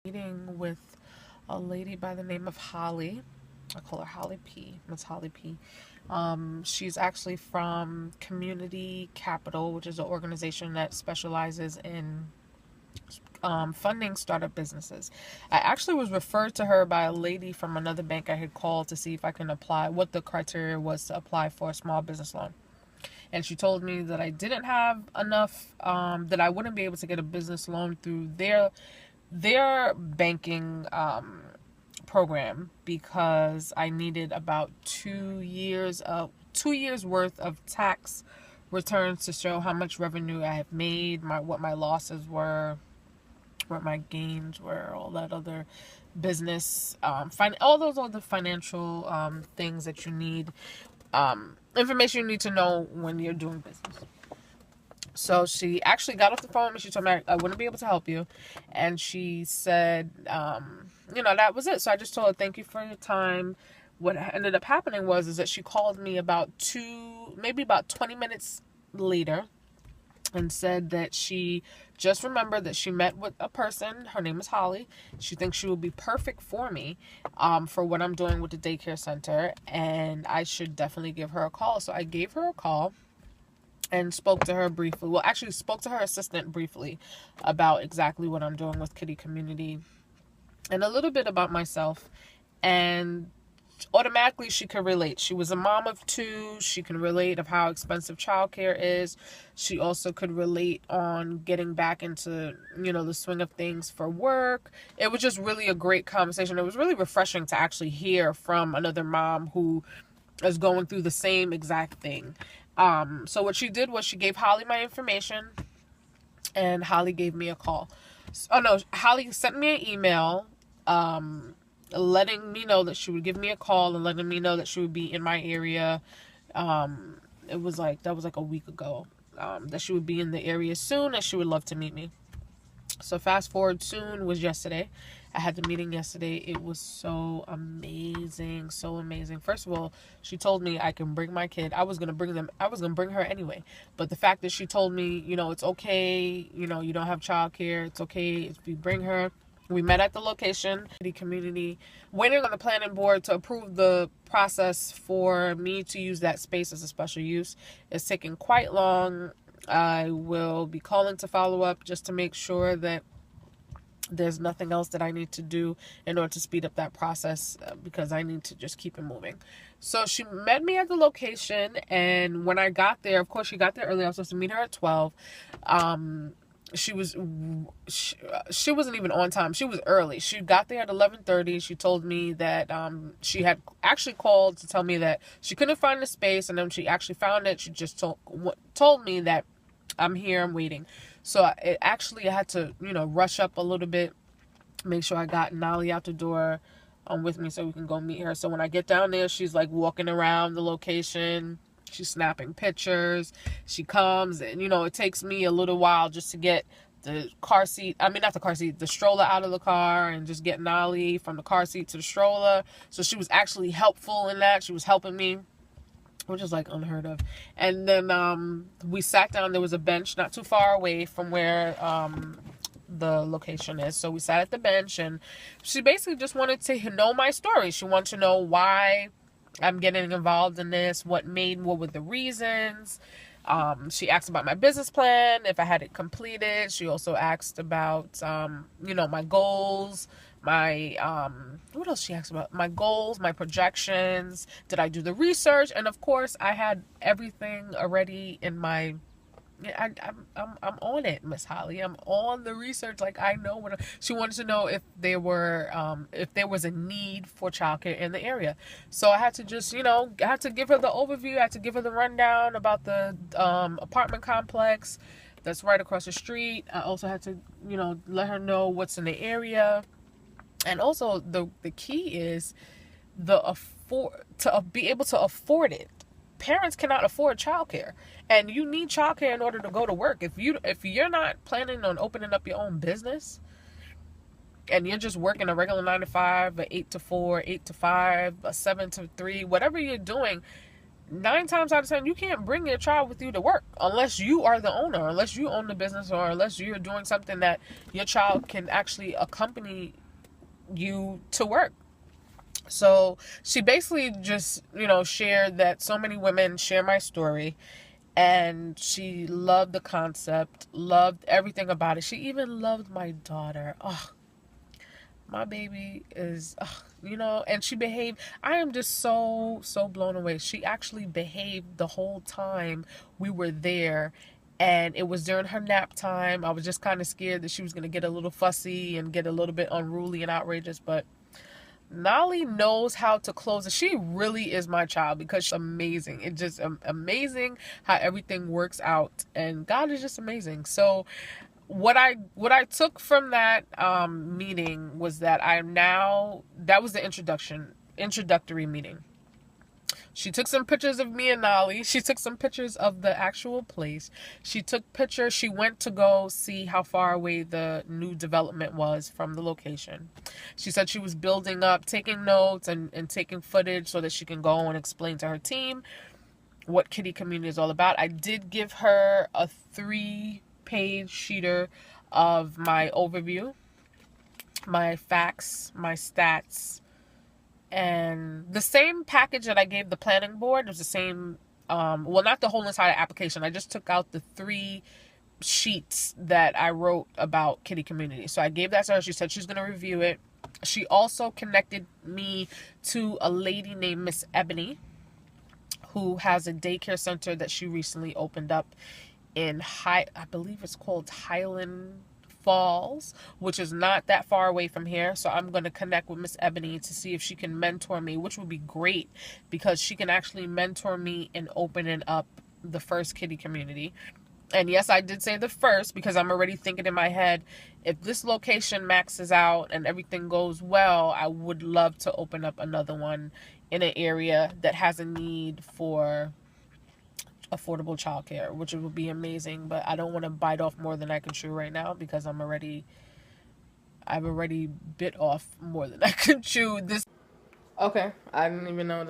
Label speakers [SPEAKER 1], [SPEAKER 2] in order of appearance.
[SPEAKER 1] Meeting with a lady by the name of Holly. I call her Holly P. Miss Holly P. She's actually from Community Capital, which is an organization that specializes in funding startup businesses. I actually was referred to her by a lady from another bank I had called to see if I can apply, what the criteria was to apply for a small business loan. And she told me that I didn't have enough, that I wouldn't be able to get a business loan through their banking program because I needed about 2 years worth of tax returns to show how much revenue I have made, what my losses were, what my gains were, all that other business, all those other financial things that you need, information you need to know when you're doing business. So she actually got off the phone and she told me I wouldn't be able to help you. And she said, that was it. So I just told her, thank you for your time. What ended up happening is that she called me about 20 minutes later and said that she just remembered that she met with a person. Her name is Holly. She thinks she will be perfect for me, for what I'm doing with the daycare center. And I should definitely give her a call. So I gave her a call and spoke to her briefly. Well, actually spoke to her assistant briefly about exactly what I'm doing with Kiddie Kommunity and a little bit about myself. And automatically she could relate. She was a mom of 2. She can relate of how expensive childcare is. She also could relate on getting back into, the swing of things for work. It was just really a great conversation. It was really refreshing to actually hear from another mom who is going through the same exact thing. So what she did was she gave Holly my information and Holly gave me a call. Holly sent me an email, letting me know that she would give me a call and letting me know that she would be in my area. That was like a week ago, that she would be in the area soon and she would love to meet me. So fast forward, soon was yesterday. I had the meeting yesterday. It was so amazing. So amazing. First of all, she told me I can bring my kid. I was going to bring her anyway. But the fact that she told me, it's okay, you don't have childcare. It's okay if you bring her. We met at the location, Kiddie Kommunity, waiting on the planning board to approve the process for me to use that space as a special use. It's taking quite long. I will be calling to follow up just to make sure that there's nothing else that I need to do in order to speed up that process, because I need to just keep it moving. So she met me at the location, and when I got there, of course she got there early. I was supposed to meet her at 12. She wasn't even on time. She was early. She got there at 11:30. She told me that she had actually called to tell me that she couldn't find the space, and then she actually found it. She just told me that I'm here, I'm waiting. So I had to, rush up a little bit, make sure I got Nolly out the door with me so we can go meet her. So when I get down there, she's like walking around the location. She's snapping pictures. She comes and, it takes me a little while just to get the stroller out of the car and just get Nolly from the car seat to the stroller. So she was actually helpful in that. She was helping me, which is like unheard of. And then we sat down. There was a bench not too far away from where the location is. So we sat at the bench, and she basically just wanted to know my story. She wanted to know why I'm getting involved in this, what were the reasons. She asked about my business plan, if I had it completed. She also asked about, my goals, what else she asked about? My goals, my projections. Did I do the research? And of course, I had everything already in my. I'm on it, Miss Holly. I'm on the research. Like, I know what she wanted to know, if there was a need for childcare in the area. So I had to just, I had to give her the overview. I had to give her the rundown about the apartment complex that's right across the street. I also had to, let her know what's in the area. And also the key is to be able to afford it. Parents cannot afford childcare, and you need childcare in order to go to work. If you're not planning on opening up your own business, and you're just working a regular 9 to 5, a 8 to 4, 8 to 5, a 7 to 3, whatever you're doing, 9 times out of 10, you can't bring your child with you to work unless you are the owner, unless you own the business, or unless you're doing something that your child can actually accompany you to work. So she basically just, shared that so many women share my story, and she loved the concept, loved everything about it. She even loved my daughter. Oh, my baby is, and she behaved. I am just so blown away. She actually behaved the whole time we were there, and it was during her nap time. I was just kind of scared that she was going to get a little fussy and get a little bit unruly and outrageous, but Nolly knows how to close it. She really is my child because she's amazing. It's just amazing how everything works out, and God is just amazing. So what I took from that meeting was that that was the introductory meeting. She took some pictures of me and Nolly. She took some pictures of the actual place. She went to go see how far away the new development was from the location. She said she was building up, taking notes and taking footage so that she can go and explain to her team what Kiddie Kommunity is all about. I did give her a 3-page sheeter of my overview, my facts, my stats, and the same package that I gave the planning board. It was the same, well, not the whole entire application. I just took out the 3 sheets that I wrote about Kiddie Kommunity. So I gave that to her. She said she's going to review it. She also connected me to a lady named Miss Ebony, who has a daycare center that she recently opened up in I believe it's called Highland Falls, which is not that far away from here. So I'm going to connect with Miss Ebony to see if she can mentor me, which would be great because she can actually mentor me in opening up the first Kiddie Kommunity. And yes, I did say the first because I'm already thinking in my head, if this location maxes out and everything goes well, I would love to open up another one in an area that has a need for affordable childcare, which would be amazing. But I don't want to bite off more than I can chew right now because I've already bit off more than I can chew. Okay, I didn't even know